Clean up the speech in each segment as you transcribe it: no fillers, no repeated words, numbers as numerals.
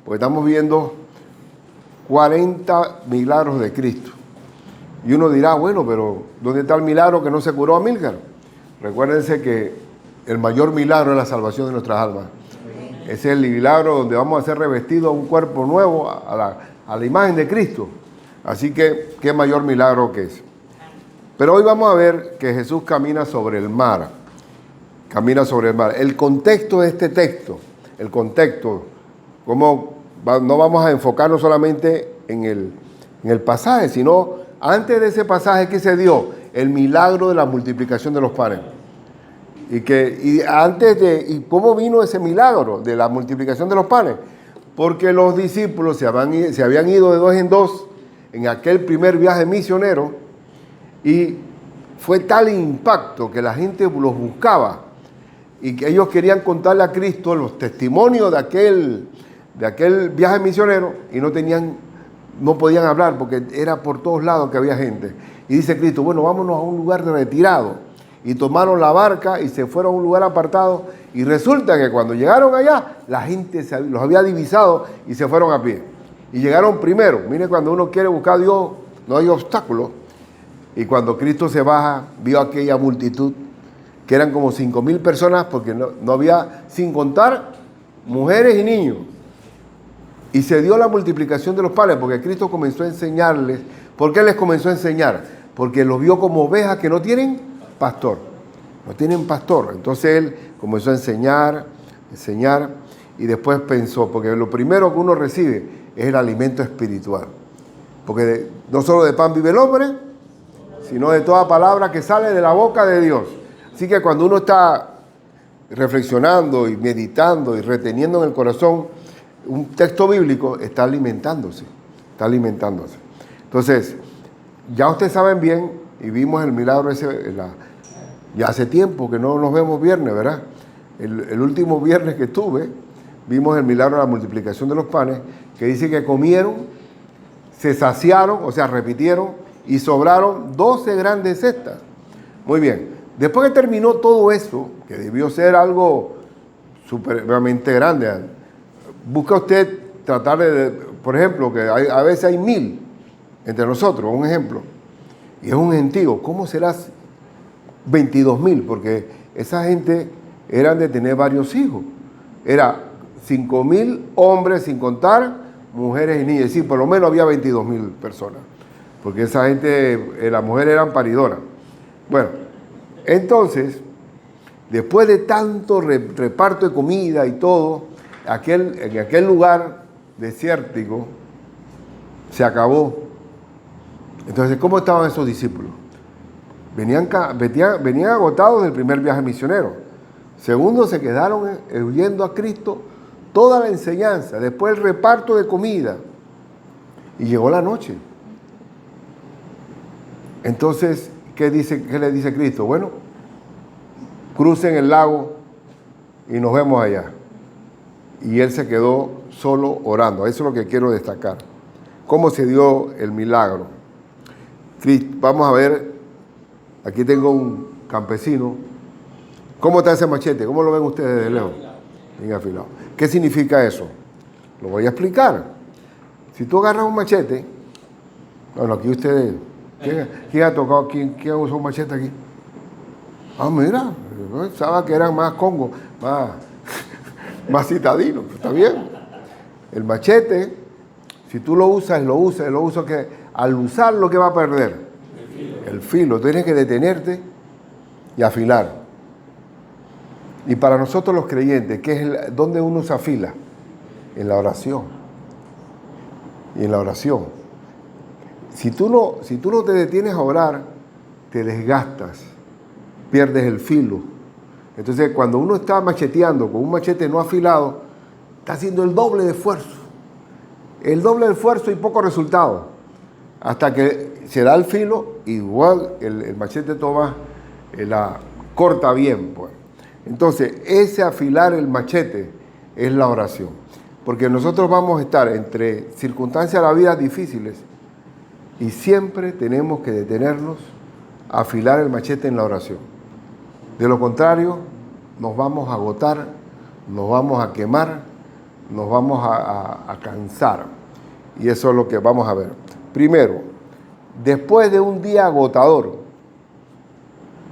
porque estamos viendo 40 milagros de Cristo. Y uno dirá, bueno, pero ¿dónde está el milagro que no se curó a Amílcar? Recuérdense que el mayor milagro es la salvación de nuestras almas. Es el milagro donde vamos a ser revestidos a un cuerpo nuevo, a la imagen de Cristo. Así que, ¿qué mayor milagro que es? Pero hoy vamos a ver que Jesús camina sobre el mar. Camina sobre el mar. El contexto de este texto, el contexto, no vamos a enfocarnos solamente en el pasaje, sino antes de ese pasaje que se dio, el milagro de la multiplicación de los panes. ¿Y cómo vino ese milagro de la multiplicación de los panes? Porque los discípulos se habían ido de dos en dos en aquel primer viaje misionero y fue tal impacto que la gente los buscaba y que ellos querían contarle a Cristo los testimonios de aquel viaje misionero y no podían hablar porque era por todos lados que había gente. Y dice Cristo, bueno, vámonos a un lugar de retirado. Y tomaron la barca y se fueron a un lugar apartado. Y resulta que cuando llegaron allá, la gente los había divisado y se fueron a pie. Y llegaron primero. Mire, cuando uno quiere buscar a Dios, no hay obstáculos. Y cuando Cristo se baja, vio aquella multitud, que eran como 5,000 personas, porque no había, sin contar, mujeres y niños. Y se dio la multiplicación de los panes, porque Cristo comenzó a enseñarles. ¿Por qué les comenzó a enseñar? Porque los vio como ovejas que no tienen pastor. No tienen pastor. Entonces Él comenzó a enseñar, y después pensó, porque lo primero que uno recibe es el alimento espiritual. Porque no solo de pan vive el hombre, sino de toda palabra que sale de la boca de Dios. Así que cuando uno está reflexionando y meditando y reteniendo en el corazón un texto bíblico, está alimentándose. Entonces, ya ustedes saben bien, y vimos el milagro ese, ya hace tiempo que no nos vemos viernes, ¿verdad? El último viernes que estuve, vimos el milagro de la multiplicación de los panes, que dice que comieron, se saciaron, o sea, repitieron, y sobraron 12 grandes cestas. Muy bien, después que terminó todo eso, que debió ser algo supremamente grande, busca usted tratar por ejemplo, que a veces hay 1,000 entre nosotros, un ejemplo, y es un gentío. ¿Cómo será 22,000? Porque esa gente eran de tener varios hijos. Era 5,000 hombres, sin contar mujeres y niños. Es decir, por lo menos había 22,000 personas. Porque esa gente, las mujeres eran paridoras. Bueno, entonces, después de tanto reparto de comida y todo, en aquel lugar desértico se acabó. Entonces, ¿cómo estaban esos discípulos? Venían agotados del primer viaje misionero. Segundo, se quedaron oyendo a Cristo toda la enseñanza, después el reparto de comida. Y llegó la noche. Entonces, ¿qué le dice Cristo? Bueno, crucen el lago y nos vemos allá. Y él se quedó solo orando. Eso es lo que quiero destacar. ¿Cómo se dio el milagro? Vamos a ver, aquí tengo un campesino. ¿Cómo está ese machete? ¿Cómo lo ven ustedes de lejos? Bien afilado. ¿Qué significa eso? Lo voy a explicar. Si tú agarras un machete, bueno, aquí ustedes, ¿quién ha tocado? ¿Quién usó un machete aquí? Ah, mira, yo pensaba que eran más congos, más citadinos. Está bien. El machete, si tú lo usas que al usarlo, ¿qué va a perder? El filo. Tienes que detenerte y afilar. Y para nosotros los creyentes, ¿dónde uno se afila? En la oración. Y en la oración. Si tú no te detienes a orar, te desgastas, pierdes el filo. Entonces, cuando uno está macheteando con un machete no afilado, está haciendo el doble de esfuerzo. El doble de esfuerzo y poco resultado. Hasta que se da el filo, igual el machete corta bien, pues. Entonces, ese afilar el machete es la oración. Porque nosotros vamos a estar entre circunstancias de la vida difíciles y siempre tenemos que detenernos a afilar el machete en la oración. De lo contrario, nos vamos a agotar, nos vamos a quemar nos vamos a cansar. Y eso es lo que vamos a ver. Primero, después de un día agotador,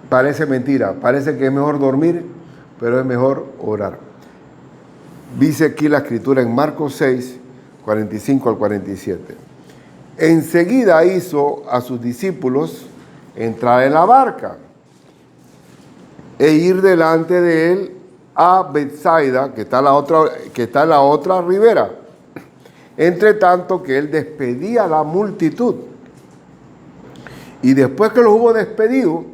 parece mentira, parece que es mejor dormir, pero es mejor orar. Dice aquí la escritura en Marcos 6, 45 al 47. Enseguida hizo a sus discípulos entrar en la barca e ir delante de él a Betsaida, que está en la otra ribera. Entre tanto que él despedía a la multitud. Y después que los hubo despedido,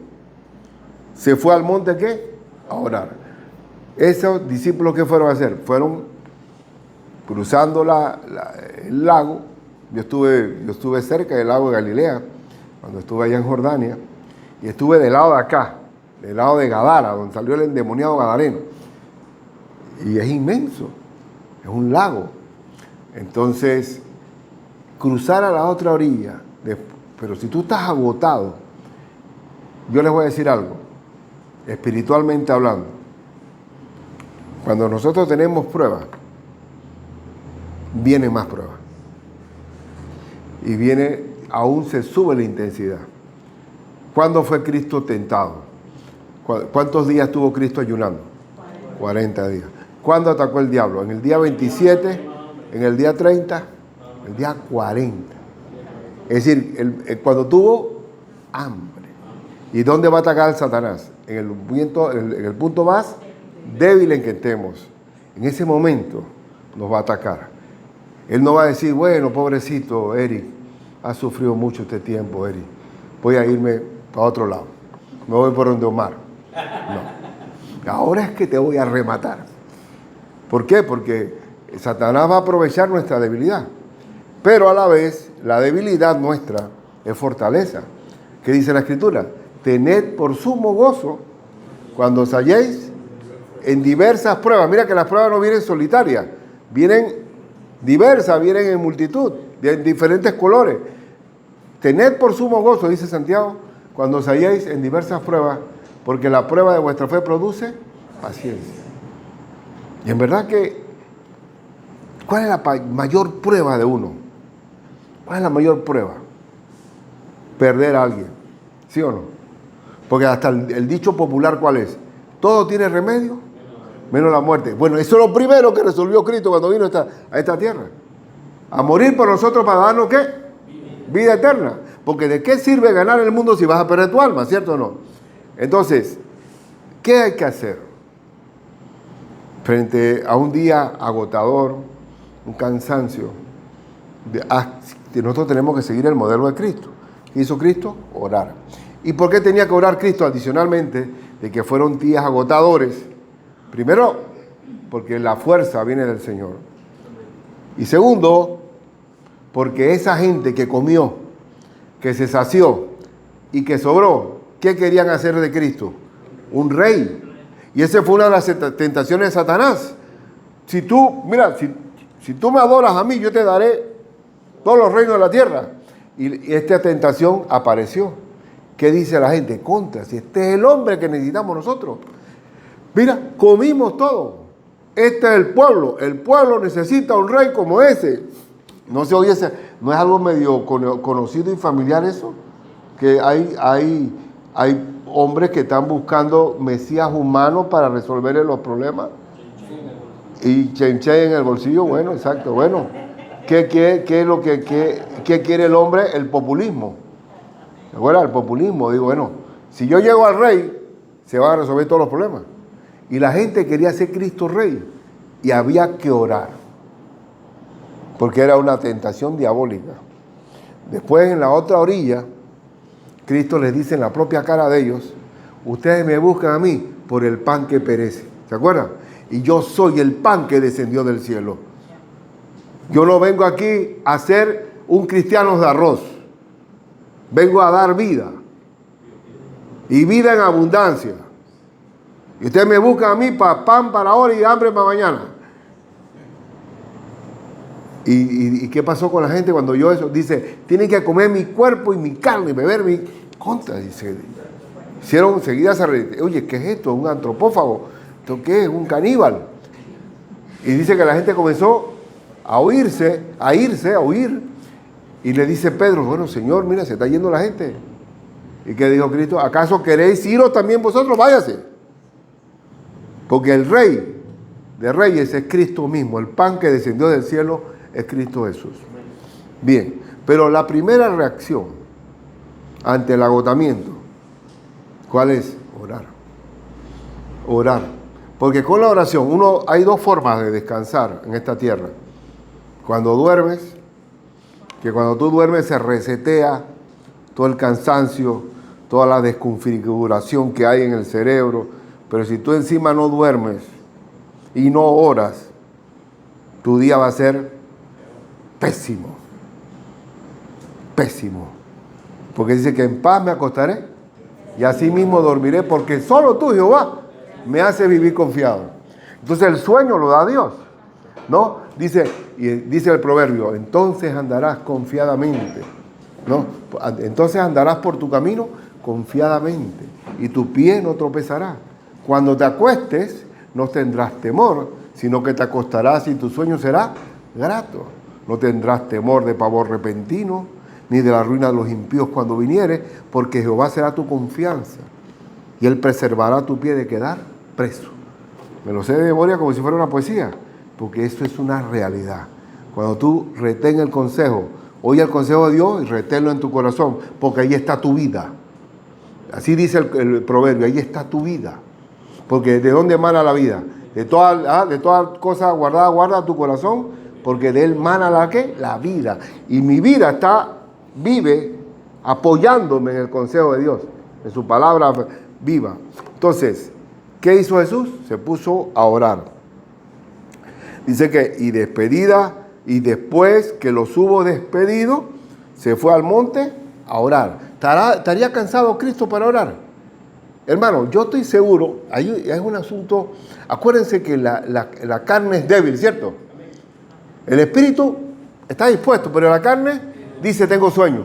se fue al monte, ¿qué? A orar. Esos discípulos, ¿qué fueron a hacer? Fueron cruzando el lago. Yo estuve cerca del lago de Galilea, cuando estuve allá en Jordania, y estuve del lado de acá, del lado de Gadara, donde salió el endemoniado gadareno. Y es inmenso, es un lago. Entonces, cruzar a la otra orilla, pero si tú estás agotado, yo les voy a decir algo, espiritualmente hablando, cuando nosotros tenemos pruebas, viene más pruebas. Y aún se sube la intensidad. ¿Cuándo fue Cristo tentado? ¿Cuántos días tuvo Cristo ayunando? 40 días. ¿Cuándo atacó el diablo? ¿En el día 27? ¿En el día 30? El día 40. Es decir, cuando tuvo hambre. ¿Y dónde va a atacar Satanás? En el punto más débil en que estemos. En ese momento nos va a atacar. Él no va a decir, bueno, pobrecito Eric, ha sufrido mucho este tiempo, Eric. Voy a irme para otro lado. Me voy por donde Omar. No. Ahora es que te voy a rematar. ¿Por qué? Porque Satanás va a aprovechar nuestra debilidad. Pero a la vez, la debilidad nuestra es fortaleza. ¿Qué dice la Escritura? Tened por sumo gozo cuando os halléis en diversas pruebas. Mira que las pruebas no vienen solitarias, vienen diversas, vienen en multitud, de diferentes colores. Tened por sumo gozo, dice Santiago, cuando os halléis en diversas pruebas, porque la prueba de vuestra fe produce paciencia. Y en verdad que, ¿cuál es la mayor prueba de uno? ¿Cuál es la mayor prueba? Perder a alguien, ¿sí o no? Porque hasta el dicho popular, ¿cuál es? Todo tiene remedio, menos la muerte. Bueno, eso es lo primero que resolvió Cristo cuando vino a esta tierra. A morir por nosotros para darnos, ¿qué? Vida eterna. Porque ¿de qué sirve ganar el mundo si vas a perder tu alma? ¿Cierto o no? Entonces, ¿qué hay que hacer? Frente a un día agotador, un cansancio, nosotros tenemos que seguir el modelo de Cristo. ¿Qué hizo Cristo? Orar. ¿Y por qué tenía que orar Cristo adicionalmente de que fueron días agotadores? Primero, porque la fuerza viene del Señor. Y segundo, porque esa gente que comió, que se sació y que sobró, ¿qué querían hacer de Cristo? Un rey. Y esa fue una de las tentaciones de Satanás. Si tú me adoras a mí, yo te daré todos los reinos de la tierra. Y esta tentación apareció. ¿Qué dice la gente? Contra, si este es el hombre que necesitamos nosotros. Mira, comimos todo. Este es el pueblo. El pueblo necesita un rey como ese. No se oye, no es algo medio conocido y familiar eso. Que hay hombres que están buscando mesías humanos para resolverle los problemas. Y chenche en el bolsillo, bueno, exacto, bueno. ¿Qué quiere el hombre? El populismo. ¿Se acuerdan? El populismo. Digo, bueno, si yo llego al rey, se van a resolver todos los problemas. Y la gente quería ser Cristo rey. Y había que orar. Porque era una tentación diabólica. Después, en la otra orilla, Cristo les dice en la propia cara de ellos, ustedes me buscan a mí por el pan que perece. ¿Se acuerdan? Y yo soy el pan que descendió del cielo. Yo no vengo aquí a ser un cristiano de arroz. Vengo a dar vida. Y vida en abundancia. Y ustedes me buscan a mí para pan para ahora y hambre para mañana. ¿Y qué pasó con la gente cuando oyó eso? Dice, tienen que comer mi cuerpo y mi carne y beber mi... Contra, dice. Hicieron enseguida, oye, ¿qué es esto? ¿Un antropófago? ¿Esto qué es? ¿Un caníbal? Y dice que la gente comenzó a huir. Y le dice Pedro, bueno, Señor, mira, se está yendo la gente. ¿Y qué dijo Cristo? ¿Acaso queréis iros también vosotros? Váyase. Porque el Rey de Reyes es Cristo mismo. El pan que descendió del cielo es Cristo Jesús. Bien, pero la primera reacción ante el agotamiento, ¿cuál es? Orar. Porque con la oración, hay dos formas de descansar en esta tierra. Cuando duermes, que cuando tú duermes se resetea todo el cansancio, toda la desconfiguración que hay en el cerebro. Pero si tú encima no duermes y no oras, tu día va a ser pésimo. Pésimo. Porque dice que en paz me acostaré y así mismo dormiré, porque solo tú, Jehová, me hace vivir confiado. Entonces el sueño lo da Dios, ¿no? Dice el proverbio, entonces andarás confiadamente, ¿no? Entonces andarás por tu camino confiadamente y tu pie no tropezará. Cuando te acuestes no tendrás temor, sino que te acostarás y tu sueño será grato. No tendrás temor de pavor repentino, ni de la ruina de los impíos cuando viniere, porque Jehová será tu confianza y Él preservará tu pie de quedar preso. Me lo sé de memoria como si fuera una poesía, porque esto es una realidad. Cuando tú retén el consejo, oye el consejo de Dios y reténlo en tu corazón, porque ahí está tu vida. Así dice el proverbio, ahí está tu vida. Porque ¿de dónde emana la vida? De toda cosa guardada, guarda tu corazón, porque de él mana la ¿qué? La vida. Y mi vida vive apoyándome en el consejo de Dios, en su palabra viva. Entonces, ¿qué hizo Jesús? Se puso a orar. Dice que, y después que los hubo despedido, se fue al monte a orar. ¿Estaría cansado Cristo para orar? Hermano, yo estoy seguro, ahí es un asunto, acuérdense que la carne es débil, ¿cierto? El espíritu está dispuesto, pero la carne dice tengo sueño.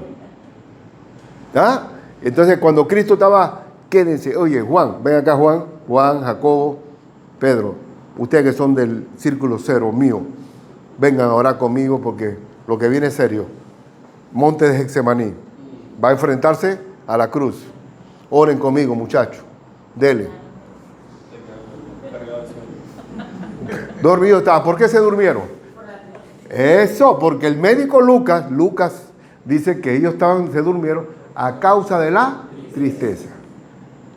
¿Ah? Entonces cuando Cristo estaba, quédense, oye Juan, ven acá Juan, Jacobo, Pedro, ustedes que son del círculo cero mío, vengan a orar conmigo porque lo que viene es serio. Monte de Getsemaní, va a enfrentarse a la cruz. Oren conmigo, muchachos. Dele. Dormido estaban. ¿Por qué se durmieron? Eso, porque el médico Lucas dice que ellos se durmieron a causa de la tristeza.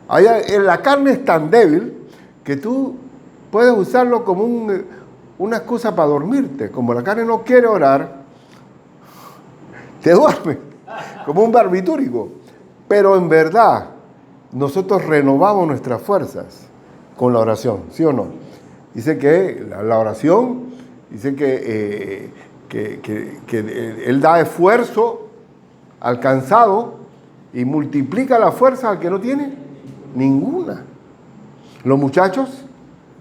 La carne es tan débil que tú puedes usarlo como una excusa para dormirte. Como la carne no quiere orar, te duerme como un barbitúrico. Pero en verdad, nosotros renovamos nuestras fuerzas con la oración, ¿sí o no? Dice que la oración, dice que Él da esfuerzo al cansado y multiplica la fuerza al que no tiene ninguna. Los muchachos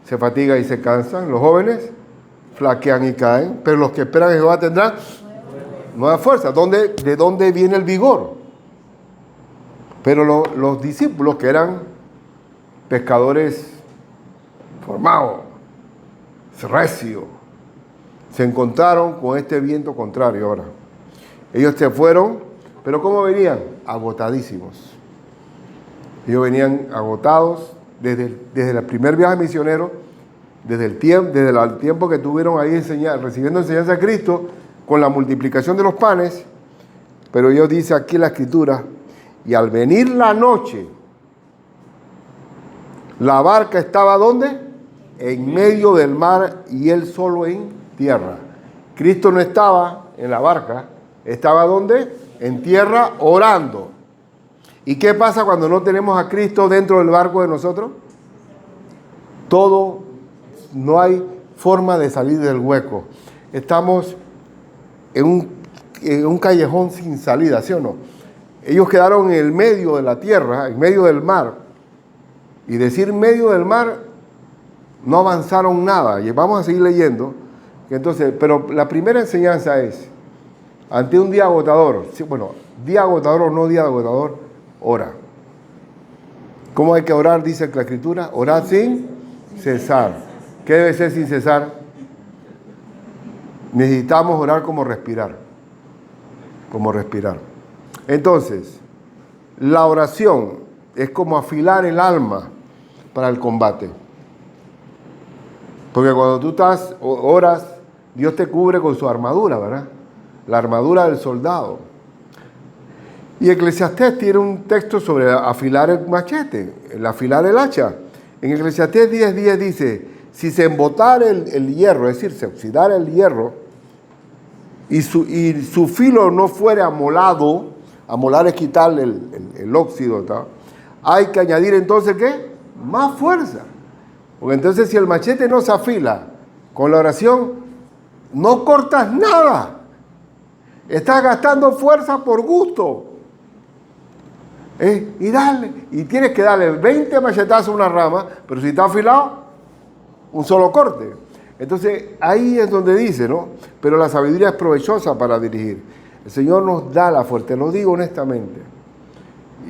se fatigan y se cansan, los jóvenes flaquean y caen, pero los que esperan a Jehová tendrán nueva fuerza. ¿De dónde viene el vigor? Pero los discípulos, que eran pescadores formados, recios, se encontraron con este viento contrario ahora. Ellos se fueron, pero ¿cómo venían? Agotadísimos. Ellos venían agotados desde el primer viaje misionero, desde el tiempo que tuvieron ahí recibiendo enseñanza de Cristo, con la multiplicación de los panes. Pero Dios dice aquí en la Escritura, y al venir la noche, la barca estaba ¿dónde? En medio del mar y él solo en tierra. Cristo no estaba en la barca, estaba ¿dónde? En tierra orando. ¿Y qué pasa cuando no tenemos a Cristo dentro del barco de nosotros? No hay forma de salir del hueco. Estamos en un callejón sin salida, ¿sí o no? Ellos quedaron en el medio de la tierra, en medio del mar. Y decir medio del mar, no avanzaron nada. Y vamos a seguir leyendo. Entonces, pero la primera enseñanza es, ante un día agotador, día agotador o no día agotador, ora. ¿Cómo hay que orar? Dice la Escritura, orad sin cesar. ¿Qué debe ser sin cesar? necesitamos orar como respirar. Como respirar. Entonces, la oración es como afilar el alma para el combate. Porque cuando tú oras, Dios te cubre con su armadura, ¿verdad? La armadura del soldado. Y Eclesiastés tiene un texto sobre afilar el machete, el afilar el hacha. En Eclesiastés 10:10 dice, si se embotara el hierro, es decir, se oxidara el hierro, y su filo no fuera amolado, amolar es quitarle el óxido, ¿tá? Hay que añadir entonces, ¿qué? Más fuerza. Porque entonces si el machete no se afila con la oración, no cortas nada. Estás gastando fuerza por gusto. Y dale, y tienes que darle 20 machetazos a una rama, pero si está afilado, un solo corte. Entonces ahí es donde dice, ¿no? Pero la sabiduría es provechosa para dirigir. El Señor nos da la fuerza, lo digo honestamente.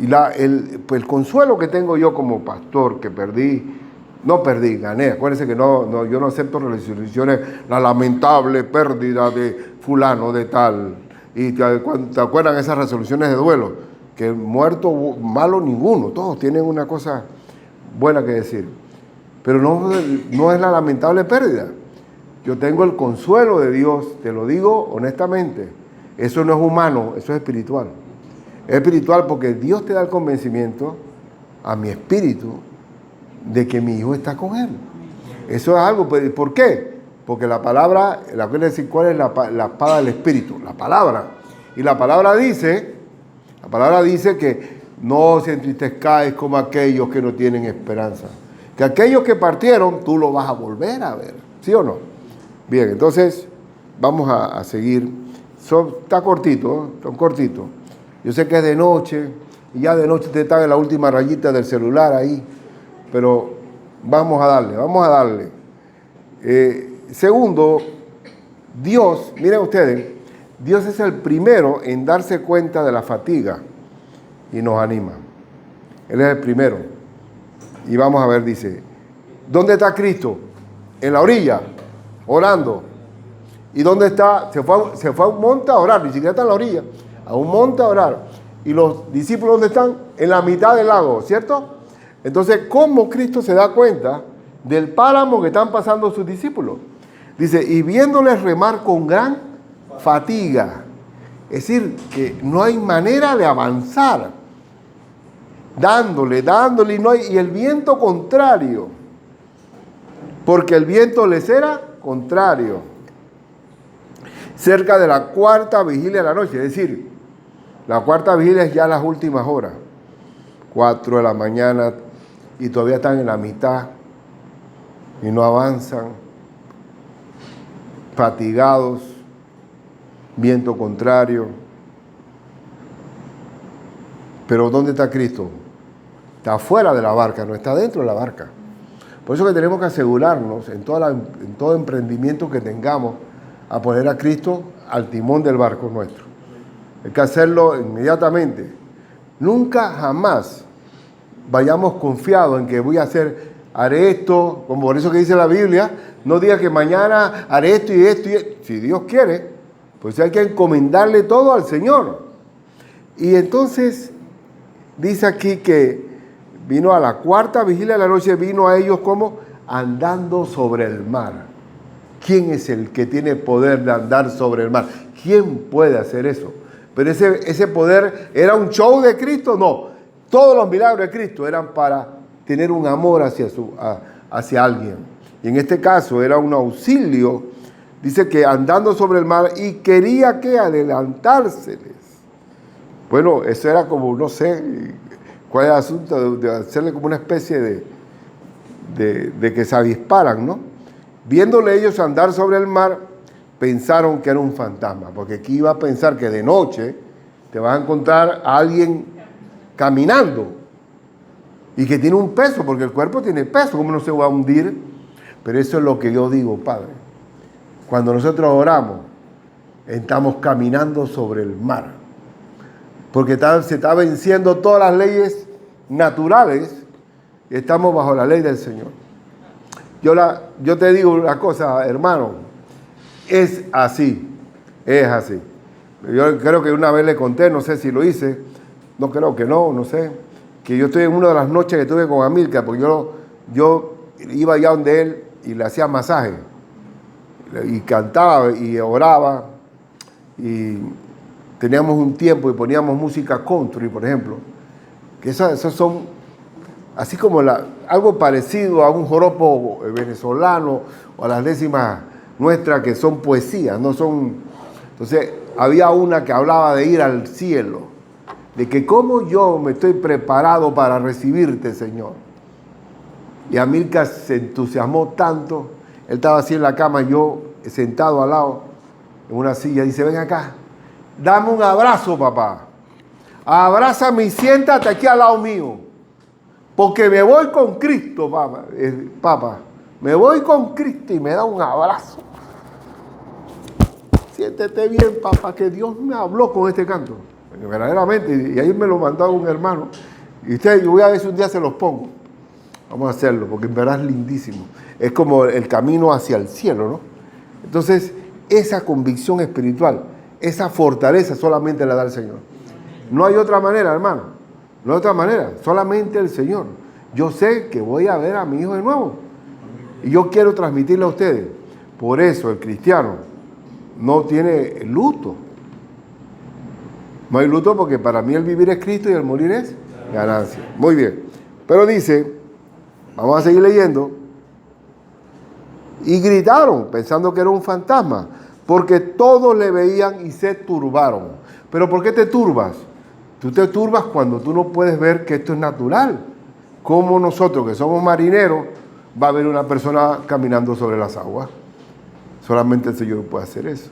Y el consuelo que tengo yo como pastor, que gané. Acuérdense que yo no acepto resoluciones, la lamentable pérdida de fulano, de tal. Y te acuerdan esas resoluciones de duelo, que muerto, malo ninguno, todos tienen una cosa buena que decir. Pero no es la lamentable pérdida. Yo tengo el consuelo de Dios, te lo digo honestamente. Eso no es humano, eso es espiritual. Es espiritual porque Dios te da el convencimiento a mi espíritu de que mi hijo está con él. Eso es algo. ¿Por qué? Porque la palabra, ¿cuál es la espada del espíritu? La palabra. Y la palabra dice que no se entristezcáis como aquellos que no tienen esperanza. Que aquellos que partieron, tú lo vas a volver a ver. ¿Sí o no? Bien, entonces vamos a seguir. Está cortito, son cortitos. Yo sé que es de noche, y ya de noche te está en la última rayita del celular ahí, pero vamos a darle. Segundo, Dios, miren ustedes, Dios es el primero en darse cuenta de la fatiga y nos anima. Él es el primero. Y vamos a ver, dice, ¿dónde está Cristo? En la orilla, orando. ¿Y dónde está? Se fue a un monte a orar, ni siquiera está en la orilla, a un monte a orar. ¿Y los discípulos dónde están? En la mitad del lago, ¿cierto? Entonces, ¿cómo Cristo se da cuenta del páramo que están pasando sus discípulos? Dice, y viéndoles remar con gran fatiga. Es decir, que no hay manera de avanzar. Dándole, y el viento contrario. Porque el viento les era contrario. Cerca de la cuarta vigilia de la noche, es decir, la cuarta vigilia es ya las últimas horas, 4 de la mañana, y todavía están en la mitad, y no avanzan, fatigados, viento contrario. Pero ¿dónde está Cristo? Está fuera de la barca, no está dentro de la barca. Por eso que tenemos que asegurarnos en todo emprendimiento que tengamos, a poner a Cristo al timón del barco nuestro. Hay que hacerlo inmediatamente. Nunca, jamás vayamos confiados en que haré esto, como por eso que dice la Biblia, no diga que mañana haré esto y esto y esto. Si Dios quiere, pues hay que encomendarle todo al Señor. Y entonces, dice aquí que vino a la cuarta vigilia de la noche, vino a ellos como andando sobre el mar. ¿Quién es el que tiene poder de andar sobre el mar? ¿Quién puede hacer eso? Pero ese poder, ¿era un show de Cristo? No. Todos los milagros de Cristo eran para tener un amor hacia alguien. Y en este caso era un auxilio. Dice que andando sobre el mar y quería que adelantárseles. Bueno, eso era como, no sé cuál es el asunto de hacerle como una especie de que se avisparan, ¿no? Viéndole ellos andar sobre el mar, pensaron que era un fantasma, porque aquí iba a pensar que de noche te vas a encontrar a alguien caminando y que tiene un peso, porque el cuerpo tiene peso, ¿cómo no se va a hundir? Pero eso es lo que yo digo, Padre. Cuando nosotros oramos, estamos caminando sobre el mar, porque se está venciendo todas las leyes naturales y estamos bajo la ley del Señor. Yo te digo una cosa, hermano, Es así, es así. Yo creo que una vez le conté, no sé si lo hice, no creo que no sé, que yo estoy en una de las noches que tuve con Amilcar, porque yo iba allá donde él y le hacía masaje, y cantaba y oraba, y teníamos un tiempo y poníamos música country, por ejemplo, que esos son así como algo parecido a un joropo venezolano o a las décimas nuestras que son poesías, no son. Entonces había una que hablaba de ir al cielo, de que cómo yo me estoy preparado para recibirte, Señor. Y Amilcar se entusiasmó tanto, él estaba así en la cama, yo sentado al lado, en una silla, dice, ven acá, dame un abrazo, papá. Abrázame y siéntate aquí al lado mío, porque me voy con Cristo, papá. Me voy con Cristo y me da un abrazo. Siéntete bien, papá, que Dios me habló con este canto. Verdaderamente, y ahí me lo mandó un hermano. Y yo voy a ver si un día se los pongo. Vamos a hacerlo, porque en verdad es lindísimo. Es como el camino hacia el cielo, ¿no? Entonces, esa convicción espiritual, esa fortaleza solamente la da el Señor. No hay otra manera, hermano. No hay otra manera, solamente el Señor. Yo sé que voy a ver a mi hijo de nuevo. Y yo quiero transmitirle a ustedes. Por eso el cristiano no tiene luto. No hay luto porque para mí el vivir es Cristo y el morir es ganancia. Muy bien. Pero dice, vamos a seguir leyendo. Y gritaron pensando que era un fantasma, porque todos le veían y se turbaron. ¿Pero por qué te turbas? Tú te turbas cuando tú no puedes ver que esto es natural. Como nosotros que somos marineros, va a haber una persona caminando sobre las aguas. Solamente el Señor puede hacer eso.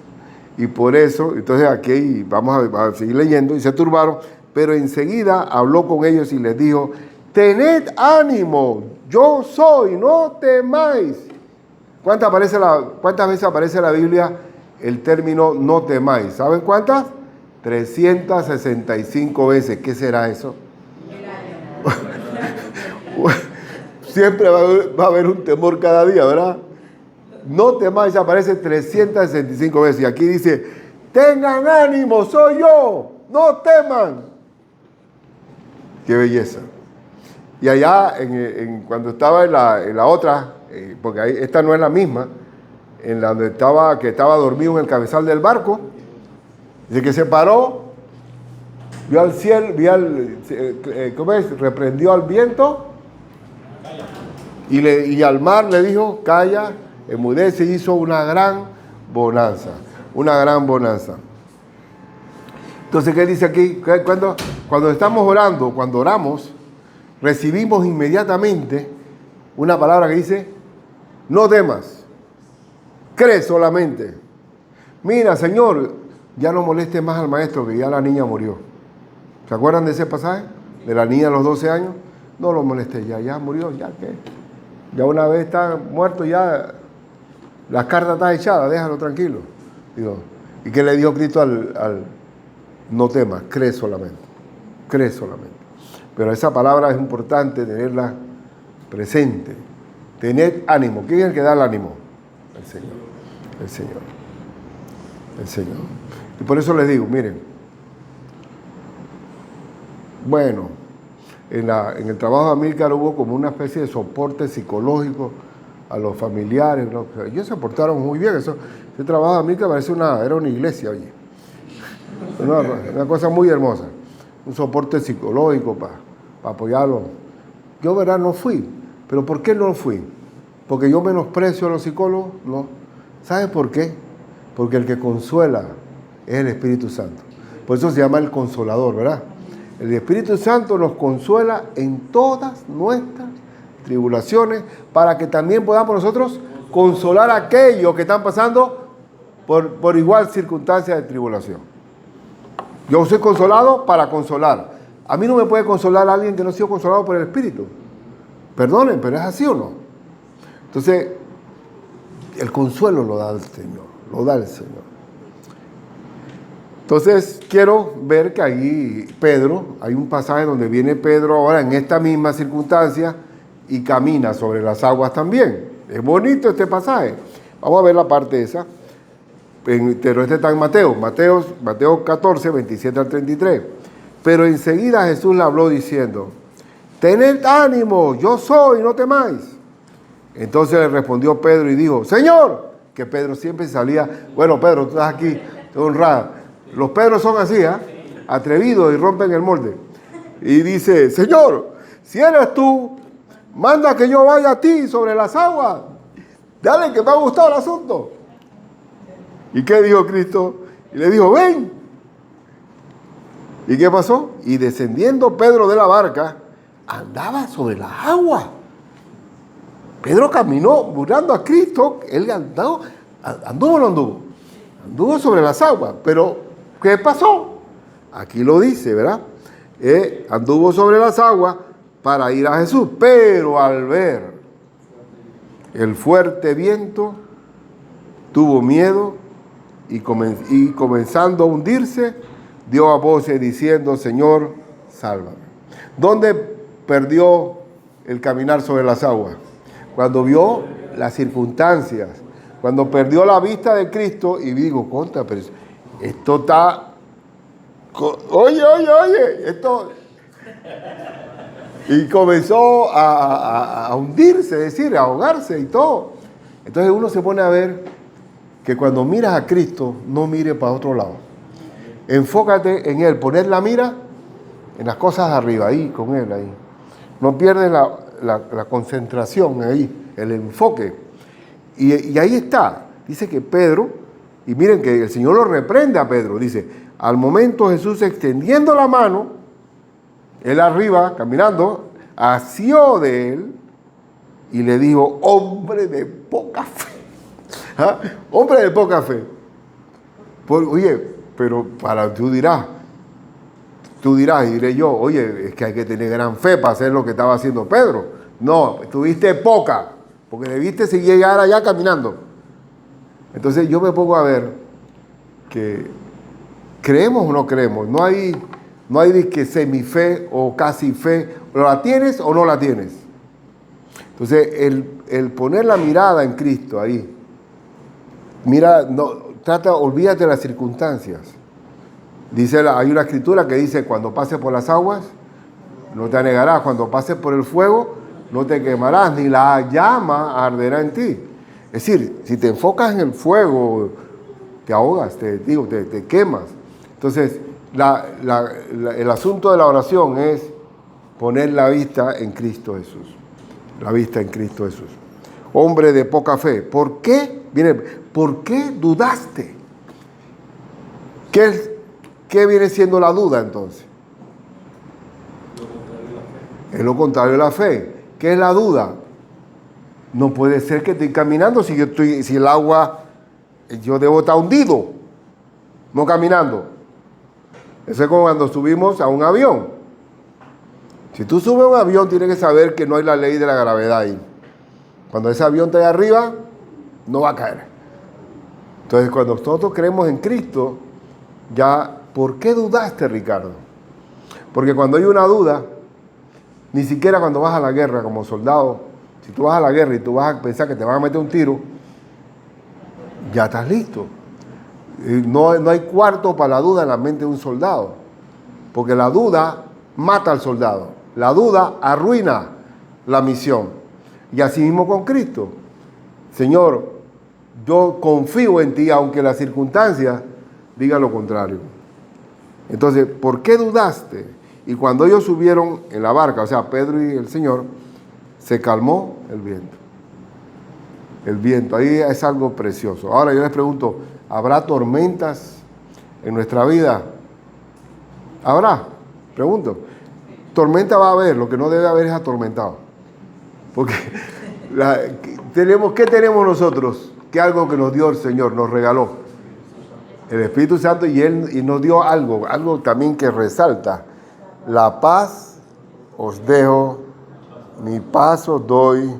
Y por eso, entonces aquí vamos a seguir leyendo, y se turbaron, pero enseguida habló con ellos y les dijo, tened ánimo, yo soy, no temáis. ¿Cuántas veces aparece en la Biblia el término no temáis? ¿Saben cuántas? 365 veces. ¿Qué será eso? Siempre va a haber un temor cada día, ¿verdad? No temáis, aparece 365 veces. Y aquí dice, tengan ánimo, soy yo, no teman. Qué belleza. Y allá, cuando estaba en la otra, porque esta no es la misma, en la donde que estaba dormido en el cabezal del barco, dice que se paró, vio al cielo, reprendió al viento y al mar le dijo, calla, enmudece, y hizo una gran bonanza. Entonces, ¿qué dice aquí? Cuando estamos orando, cuando oramos, recibimos inmediatamente una palabra que dice, no temas, cree solamente. Mira, Señor, ya no moleste más al maestro, que ya la niña murió. ¿Se acuerdan de ese pasaje? De la niña a los 12 años. No lo molesté, ya murió, ya que. Ya una vez está muerto, ya la carta está echada, déjalo tranquilo. Digo, ¿y qué le dijo Cristo al no temas? Cree solamente. Cree solamente. Pero esa palabra es importante tenerla presente. Tener ánimo. ¿Quién es el que da el ánimo? El Señor. El Señor. El Señor. Y por eso les digo, miren, bueno, en el trabajo de Amilcar hubo como una especie de soporte psicológico a los familiares, ¿no? Ellos se portaron muy bien. Ese trabajo de Amilcar era una iglesia, oye. Una cosa muy hermosa. Un soporte psicológico para apoyarlo. Yo, verdad, no fui. ¿Pero por qué no fui? ¿Porque yo menosprecio a los psicólogos? No. ¿Sabe por qué? Porque el que consuela es el Espíritu Santo. Por eso se llama el Consolador, ¿verdad? El Espíritu Santo nos consuela en todas nuestras tribulaciones para que también podamos nosotros consolar a aquellos que están pasando por igual circunstancia de tribulación. Yo soy consolado para consolar. A mí no me puede consolar a alguien que no ha sido consolado por el Espíritu. Perdonen, pero ¿es así o no? Entonces, el consuelo lo da el Señor, lo da el Señor. Entonces, quiero ver que ahí hay un pasaje donde viene Pedro ahora en esta misma circunstancia y camina sobre las aguas también. Es bonito este pasaje. Vamos a ver la parte esa. pero este está en Mateo 14, 27 al 33. Pero enseguida Jesús le habló diciendo: tened ánimo, yo soy, no temáis. Entonces le respondió Pedro y dijo: Señor, que Pedro siempre salía, bueno, Pedro, tú estás aquí, te honrada. Los Pedros son así, atrevidos y rompen el molde. Y dice: Señor, si eres tú, manda que yo vaya a ti sobre las aguas. Dale, que me ha gustado el asunto. ¿Y qué dijo Cristo? Y le dijo: ven. ¿Y qué pasó? Y descendiendo Pedro de la barca, andaba sobre las aguas. Pedro caminó buscando a Cristo. Él anduvo sobre las aguas. Pero, ¿qué pasó? Aquí lo dice, ¿verdad? Anduvo sobre las aguas para ir a Jesús. Pero al ver el fuerte viento, tuvo miedo y comenzando a hundirse, dio a voces diciendo: Señor, sálvame. ¿Dónde perdió el caminar sobre las aguas? Cuando vio las circunstancias, cuando perdió la vista de Cristo y digo: contra, pero esto está, oye, esto... Y comenzó a hundirse, es decir, a ahogarse y todo. Entonces uno se pone a ver que cuando miras a Cristo, no mires para otro lado. Enfócate en Él, poner la mira en las cosas arriba, ahí, con Él, ahí. No pierdes la concentración ahí, el enfoque. Y ahí está. Dice que Pedro, y miren que el Señor lo reprende a Pedro, dice: al momento Jesús extendiendo la mano, él arriba, caminando, asió de él y le dijo: hombre de poca fe. ¿Ah? Hombre de poca fe. Oye, pero tú dirás, y diré yo: oye, es que hay que tener gran fe para hacer lo que estaba haciendo Pedro. No, tuviste poca, porque debiste seguir llegar allá caminando. Entonces yo me pongo a ver que creemos o no creemos, no hay que semife o casi fe, o la tienes o no la tienes. Entonces el poner la mirada en Cristo ahí, mira, olvídate de las circunstancias. Hay una escritura que dice: cuando pases por las aguas, no te anegarás; cuando pases por el fuego, no te quemarás, ni la llama arderá en ti. Es decir, si te enfocas en el fuego, te ahogas, te quemas. Entonces, el asunto de la oración es poner la vista en Cristo Jesús. La vista en Cristo Jesús. Hombre de poca fe. ¿Por qué? Miren, ¿por qué dudaste? ¿Qué viene siendo la duda entonces? Es lo contrario de la fe. ¿Qué es la duda? No puede ser que estoy caminando si el agua, yo debo estar hundido, no caminando. Eso es como cuando subimos a un avión. Si tú subes a un avión, tienes que saber que no hay la ley de la gravedad ahí. Cuando ese avión está ahí arriba, no va a caer. Entonces, cuando nosotros creemos en Cristo, ya, ¿por qué dudaste, Ricardo? Porque cuando hay una duda, ni siquiera cuando vas a la guerra como soldado, si tú vas a la guerra y tú vas a pensar que te van a meter un tiro, ya estás listo. No hay cuarto para la duda en la mente de un soldado, porque la duda mata al soldado, la duda arruina la misión. Y así mismo con Cristo: Señor, yo confío en ti, aunque las circunstancias digan lo contrario. Entonces, ¿por qué dudaste? Y cuando ellos subieron en la barca, o sea, Pedro y el Señor, se calmó el viento. El viento, ahí es algo precioso. Ahora yo les pregunto: ¿habrá tormentas en nuestra vida? ¿Habrá? Pregunto. Tormenta va a haber, lo que no debe haber es atormentado. Porque ¿qué tenemos nosotros? Que algo que nos dio el Señor, nos regaló. El Espíritu Santo, y nos dio algo también que resalta: la paz os dejo, mi paz os doy,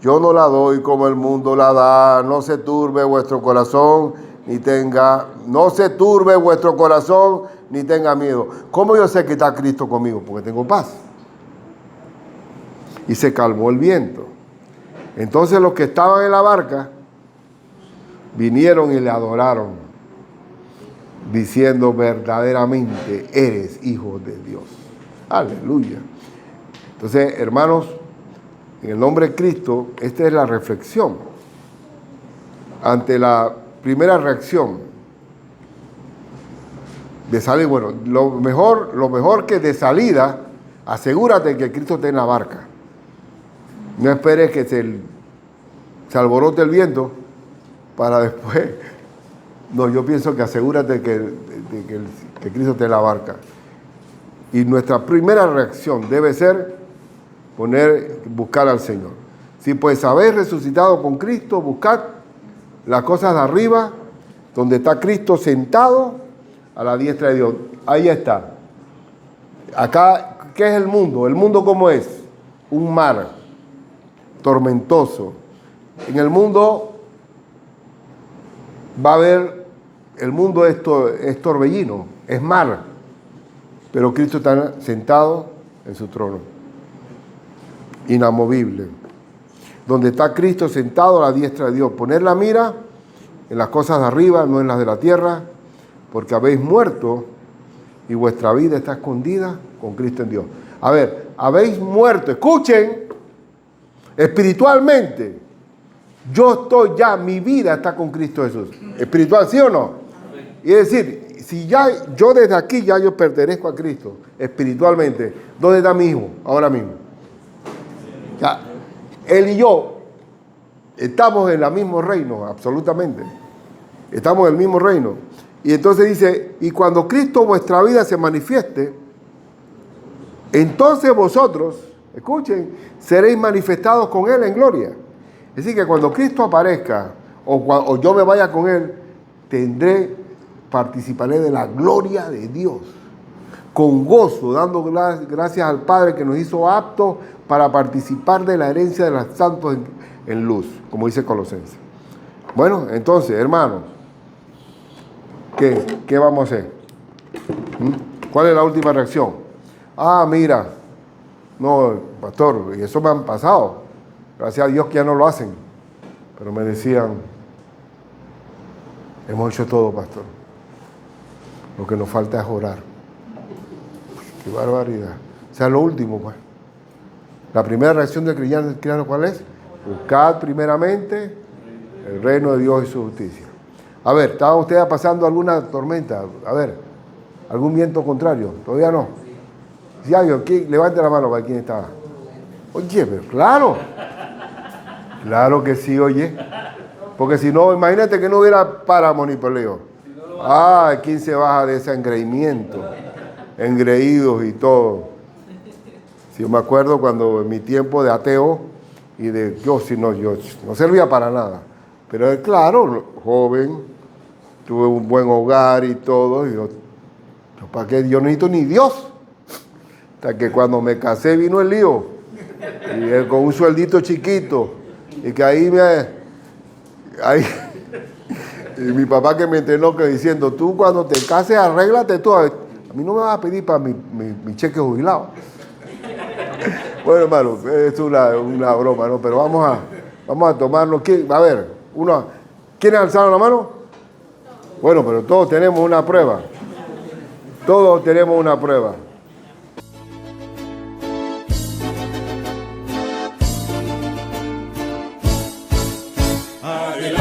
yo no la doy como el mundo la da. No se turbe vuestro corazón, ni tenga miedo. ¿Cómo yo sé que está Cristo conmigo? Porque tengo paz. Y se calmó el viento. Entonces los que estaban en la barca vinieron y le adoraron. diciendo verdaderamente eres hijo de Dios. Aleluya. Entonces, hermanos, en el nombre de Cristo, esta es la reflexión. Ante la primera reacción de salir, bueno, lo mejor que de salida, asegúrate que Cristo esté en la barca. No esperes que se alborote el viento para después. No, yo pienso que asegúrate que Cristo esté en la barca. Y nuestra primera reacción debe ser buscar al Señor. Si pues habéis resucitado con Cristo, buscad las cosas de arriba, donde está Cristo sentado a la diestra de Dios. Ahí está. Acá, ¿qué es el mundo? ¿El mundo cómo es? Un mar tormentoso. En el mundo va a haber, el mundo es torbellino, es mar, pero Cristo está sentado en su trono, inamovible. Donde está Cristo sentado a la diestra de Dios. Poner la mira en las cosas de arriba, no en las de la tierra, porque habéis muerto y vuestra vida está escondida con Cristo en Dios. A ver, habéis muerto, escuchen, espiritualmente. Yo estoy ya, mi vida está con Cristo Jesús. ¿Espiritual, sí o no? Y es decir, si ya yo desde aquí ya yo pertenezco a Cristo, espiritualmente, ¿dónde está mi hijo ahora mismo? Ya, él y yo estamos en el mismo reino, absolutamente. Estamos en el mismo reino. Y entonces dice, y cuando Cristo vuestra vida se manifieste, entonces vosotros, escuchen, seréis manifestados con Él en gloria. Es decir, que cuando Cristo aparezca, o yo me vaya con Él, participaré de la gloria de Dios. Con gozo, dando gracias al Padre que nos hizo aptos para participar de la herencia de los santos en luz, como dice Colosenses. Bueno, entonces, hermanos, ¿qué vamos a hacer? ¿Cuál es la última reacción? Ah, mira, no, pastor, y eso me han pasado. Gracias a Dios que ya no lo hacen. Pero me decían, hemos hecho todo, pastor. Lo que nos falta es orar. Qué barbaridad. O sea, lo último, pues. La primera reacción del cristiano, ¿cuál es? Buscad primeramente el reino de Dios y su justicia. A ver, ¿estaban ustedes pasando alguna tormenta? A ver, ¿algún viento contrario? ¿Todavía no? Si hay, levante la mano para quien estaba. Oye, pero claro. Claro que sí, oye. Porque si no, imagínate que no hubiera páramo ni peleo. Ah, ¿quién se baja de ese engreimiento? Engreídos y todo. Si yo me acuerdo cuando en mi tiempo de ateo y yo no servía para nada. Pero claro, joven, tuve un buen hogar y todo. Y ¿para qué? Yo no necesito ni Dios. Hasta que cuando me casé vino el lío. Y él con un sueldito chiquito. Y que ahí y mi papá que me entrenó que diciendo, tú cuando te cases arréglate tú. A mí no me vas a pedir para mi cheque jubilado. Bueno, hermano, es una broma, ¿no? Pero vamos a tomarlo. A ver, ¿quiénes alzaron la mano? Bueno, pero todos tenemos una prueba. Todos tenemos una prueba. Adelante.